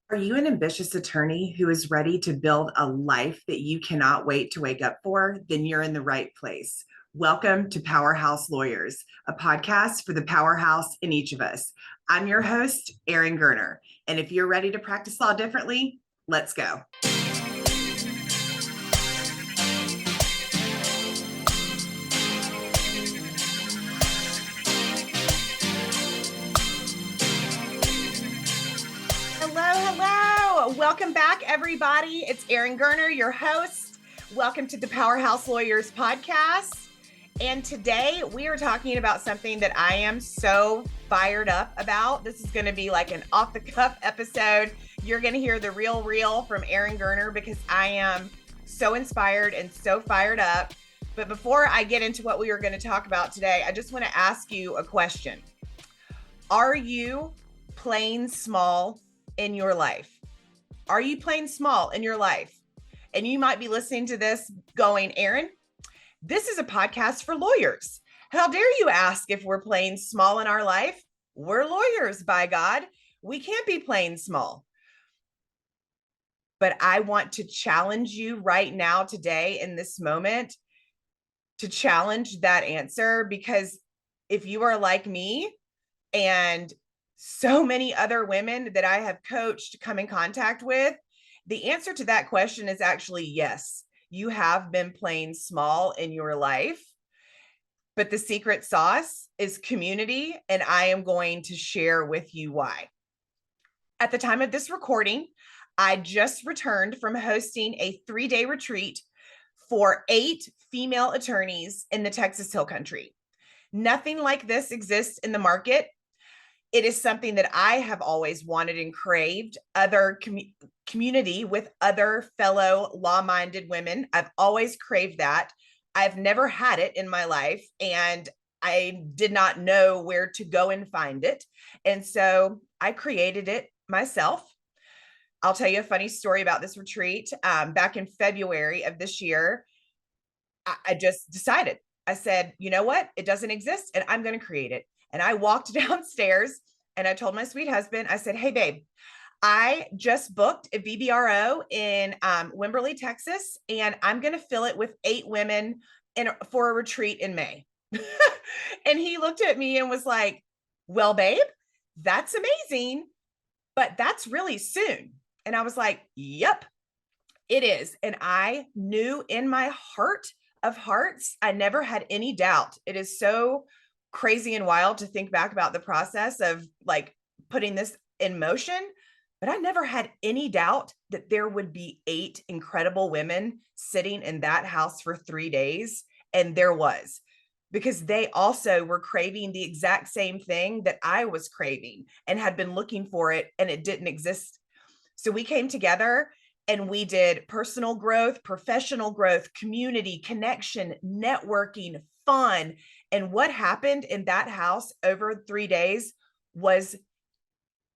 Are you an ambitious attorney who is ready to build a life that you cannot wait to wake up for? Then you're in the right place. Welcome to Powerhouse Lawyers, a podcast for the powerhouse in each of us. I'm your host, Erin Gerner. And if you're ready to practice law differently, let's go. Hello. Welcome back, everybody. It's Erin Gerner, your host. Welcome to the Powerhouse Lawyers podcast. And today we are talking about something that I am so fired up about. This is going to be like an off-the-cuff episode. You're going to hear the real from Erin Gerner because I am so inspired and so fired up. But before I get into what we are going to talk about today, I just want to ask you a question. Are you playing small in your life? Are you playing small in your life? And you might be listening to this going, Erin, this is a podcast for lawyers. How dare you ask if we're playing small in our life? We're lawyers, by God. We can't be playing small. But I want to challenge you right now, today, in this moment, to challenge that answer, because if you are like me and so many other women that I have coached come in contact with, the answer to that question is actually yes. You have been playing small in your life, but the secret sauce is community, and I am going to share with you why. At the time of this recording, I just returned from hosting a 3-day retreat for 8 female attorneys in the Texas Hill Country. Nothing like this exists in the market. It is something that I have always wanted and craved, other community with other fellow law-minded women. I've always craved that. I've never had it in my life, and I did not know where to go and find it. And so I created it myself. I'll tell you a funny story about this retreat. Back in February of this year, I just decided. I said, you know what? It doesn't exist, and I'm going to create it. And I walked downstairs and I told my sweet husband, I said, hey, babe, I just booked a VBRO in Wimberley, Texas, and I'm going to fill it with 8 women for a retreat in May. And he looked at me and was like, well, babe, that's amazing, but that's really soon. And I was like, yep, it is. And I knew in my heart of hearts, I never had any doubt. It is so crazy and wild to think back about the process of like putting this in motion, but I never had any doubt that there would be 8 incredible women sitting in that house for 3 days. And there was, because they also were craving the exact same thing that I was craving and had been looking for it, and it didn't exist. So we came together and we did personal growth, professional growth, community, connection, networking, fun. And what happened in that house over 3 days was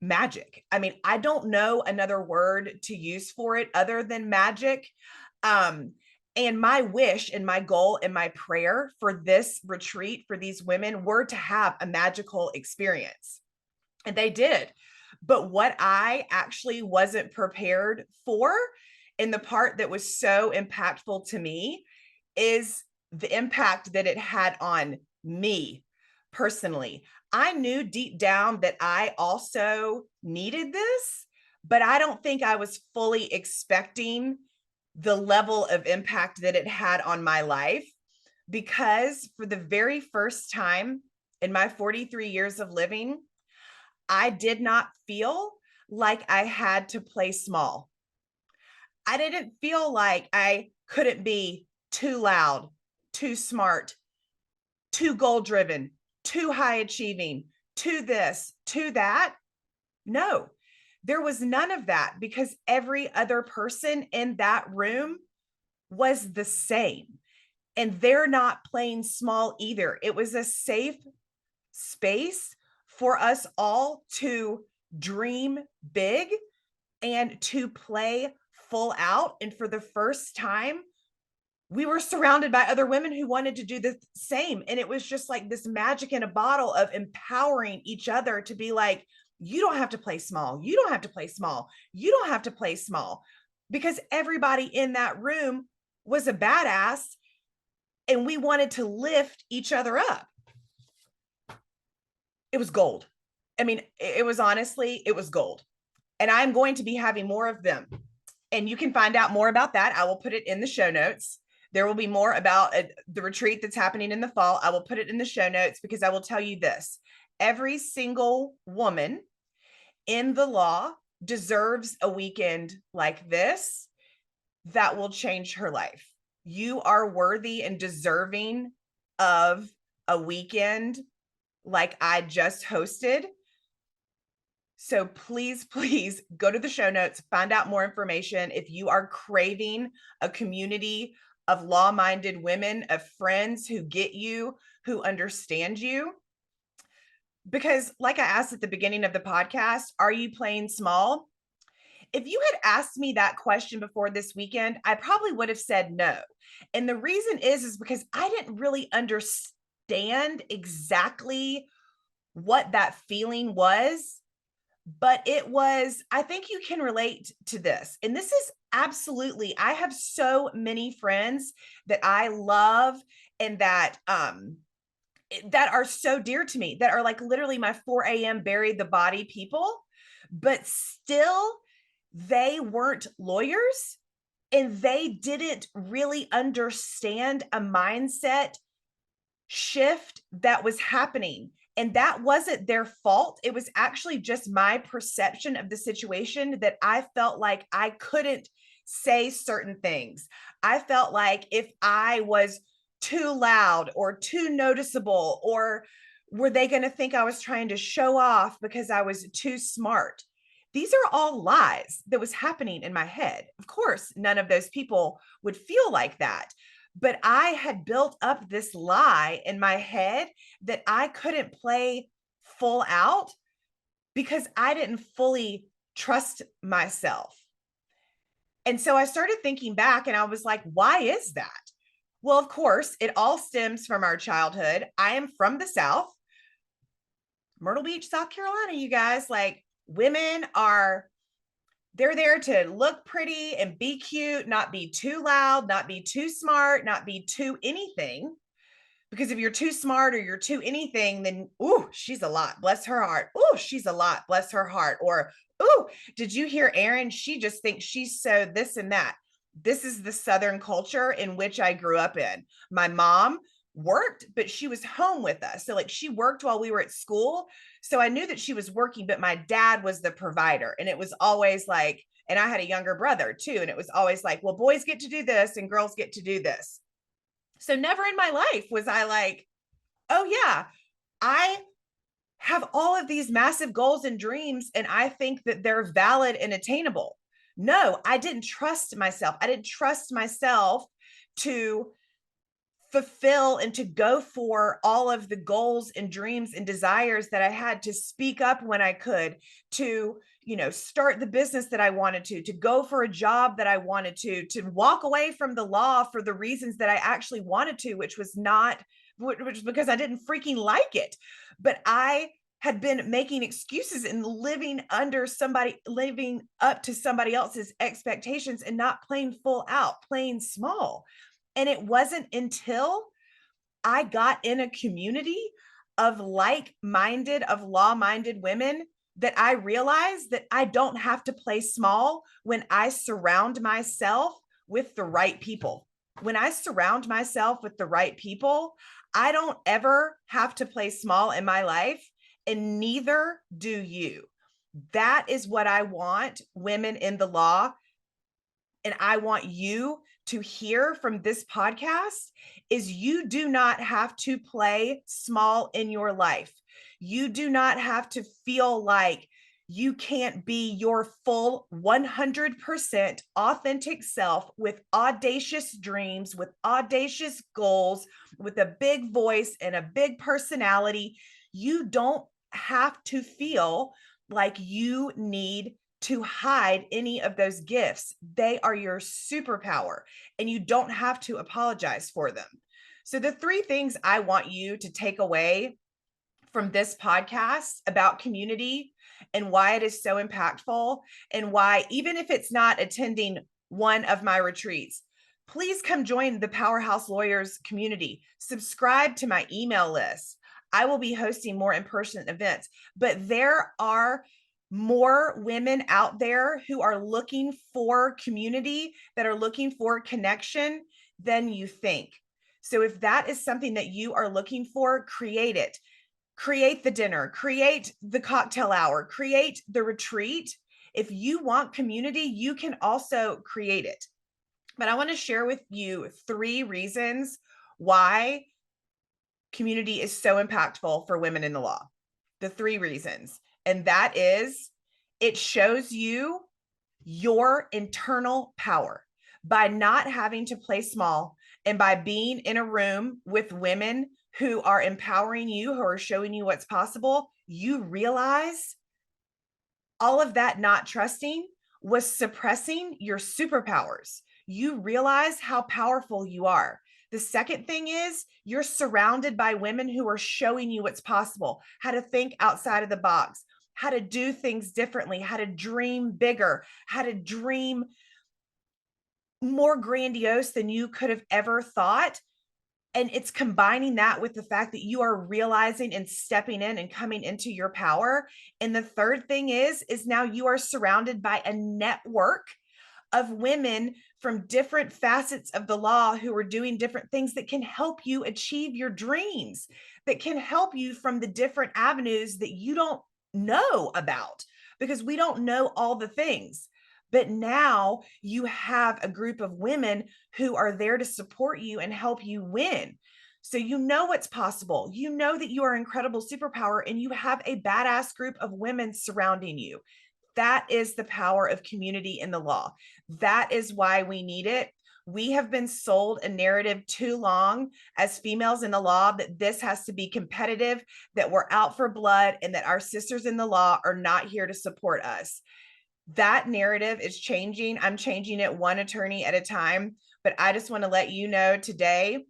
magic. I mean, I don't know another word to use for it other than magic. And my wish and my goal and my prayer for this retreat for these women were to have a magical experience. And they did. But what I actually wasn't prepared for, and the part that was so impactful to me, is the impact that it had on me personally. I knew deep down that I also needed this, but I don't think I was fully expecting the level of impact that it had on my life, because for the very first time in my 43 years of living, I did not feel like I had to play small. I didn't feel like I couldn't be too loud, too smart, too goal-driven, too high achieving, too this, too that. No, there was none of that, because every other person in that room was the same. And they're not playing small either. It was a safe space for us all to dream big and to play full out. And for the first time, we were surrounded by other women who wanted to do the same. And it was just like this magic in a bottle of empowering each other to be like, You don't have to play small. You don't have to play small. You don't have to play small, because everybody in that room was a badass and we wanted to lift each other up. It was gold. I mean, it was honestly, it was gold. And I'm going to be having more of them. And you can find out more about that. I will put it in the show notes. There will be more about the retreat that's happening in the fall. I will put it in the show notes, because I will tell you this: every single woman in the law deserves a weekend like this that will change her life. You are worthy and deserving of a weekend like I just hosted. So please, please go to the show notes, find out more information. If you are craving a community of law-minded women, of friends who get you, who understand you. Because like I asked at the beginning of the podcast, are you playing small? If you had asked me that question before this weekend, I probably would have said no. And the reason is because I didn't really understand exactly what that feeling was. But it was, I think you can relate to this. And this is absolutely, I have so many friends that I love and that are so dear to me, that are like literally my 4 a.m. bury the body people, but still they weren't lawyers and they didn't really understand a mindset shift that was happening. And that wasn't their fault. It was actually just my perception of the situation, that I felt like I couldn't say certain things. I felt like if I was too loud or too noticeable, or were they going to think I was trying to show off because I was too smart? These are all lies that was happening in my head. Of course, none of those people would feel like that. But I had built up this lie in my head that I couldn't play full out because I didn't fully trust myself. And so I started thinking back and I was like, why is that? Well, of course, it all stems from our childhood. I am from the South, Myrtle Beach, South Carolina, you guys. Like, women are, they're there to look pretty and be cute, not be too loud, not be too smart, not be too anything. Because if you're too smart or you're too anything, then, ooh, she's a lot, bless her heart. Ooh, she's a lot, bless her heart. Or, ooh, did you hear Erin? She just thinks she's so this and that. This is the Southern culture in which I grew up in. My mom worked, but she was home with us. So like, she worked while we were at school. So I knew that she was working, but my dad was the provider. And it was always like, and I had a younger brother too. And it was always like, well, boys get to do this and girls get to do this. So never in my life was I like, oh yeah, I have all of these massive goals and dreams and I think that they're valid and attainable. No, I didn't trust myself. I didn't trust myself to fulfill and to go for all of the goals and dreams and desires that I had, to speak up when I could, to, start the business that I wanted to go for a job that I wanted to walk away from the law for the reasons that I actually wanted to, which was because I didn't freaking like it. But I had been making excuses and living up to somebody else's expectations and not playing full out, playing small. And it wasn't until I got in a community of like-minded, of law-minded women, that I realized that I don't have to play small when I surround myself with the right people. When I surround myself with the right people, I don't ever have to play small in my life, and neither do you. That is what I want women in the law, and I want you to hear from this podcast, is you do not have to play small in your life. You do not have to feel like you can't be your full 100% authentic self with audacious dreams, with audacious goals, with a big voice and a big personality. You don't have to feel like you need to hide any of those gifts. They are your superpower, and you don't have to apologize for them. So the 3 things I want you to take away from this podcast about community and why it is so impactful, and why, even if it's not attending one of my retreats, please come join the Powerhouse Lawyers community. Subscribe to my email list. I will be hosting more in-person events, but there are more women out there who are looking for community, that are looking for connection than you think. So if that is something that you are looking for, create it. Create the dinner, create the cocktail hour, create the retreat. If you want community, you can also create it. But I want to share with you 3 reasons why community is so impactful for women in the law. The 3 reasons. And that is, it shows you your internal power by not having to play small, and by being in a room with women who are empowering you, who are showing you what's possible. You realize all of that not trusting was suppressing your superpowers. You realize how powerful you are. The second thing is, you're surrounded by women who are showing you what's possible, how to think outside of the box, how to do things differently, how to dream bigger, how to dream more grandiose than you could have ever thought. And it's combining that with the fact that you are realizing and stepping in and coming into your power. And the third thing is now you are surrounded by a network of women from different facets of the law who are doing different things that can help you achieve your dreams, that can help you from the different avenues that you don't know about, because we don't know all the things. But now you have a group of women who are there to support you and help you win. So you know what's possible. You know that you are an incredible superpower, and you have a badass group of women surrounding you. That is the power of community in the law. That is why we need it. We have been sold a narrative too long as females in the law that this has to be competitive, that we're out for blood, and that our sisters in the law are not here to support us. That narrative is changing. I'm changing it one attorney at a time. But I just want to let you know today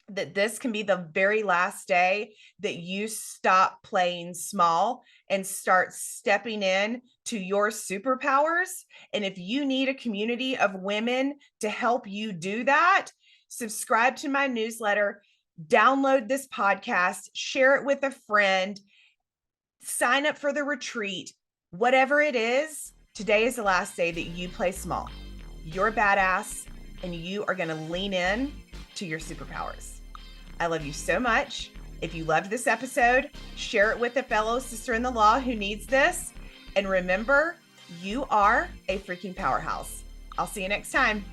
that this can be the very last day that you stop playing small and start stepping in to your superpowers. And if you need a community of women to help you do that, subscribe to my newsletter, download this podcast, share it with a friend, sign up for the retreat. Whatever it is, today is the last day that you play small. You're a badass, and you are going to lean in to your superpowers. I love you so much. If you loved this episode, share it with a fellow sister in the law who needs this. And remember, you are a freaking powerhouse. I'll see you next time.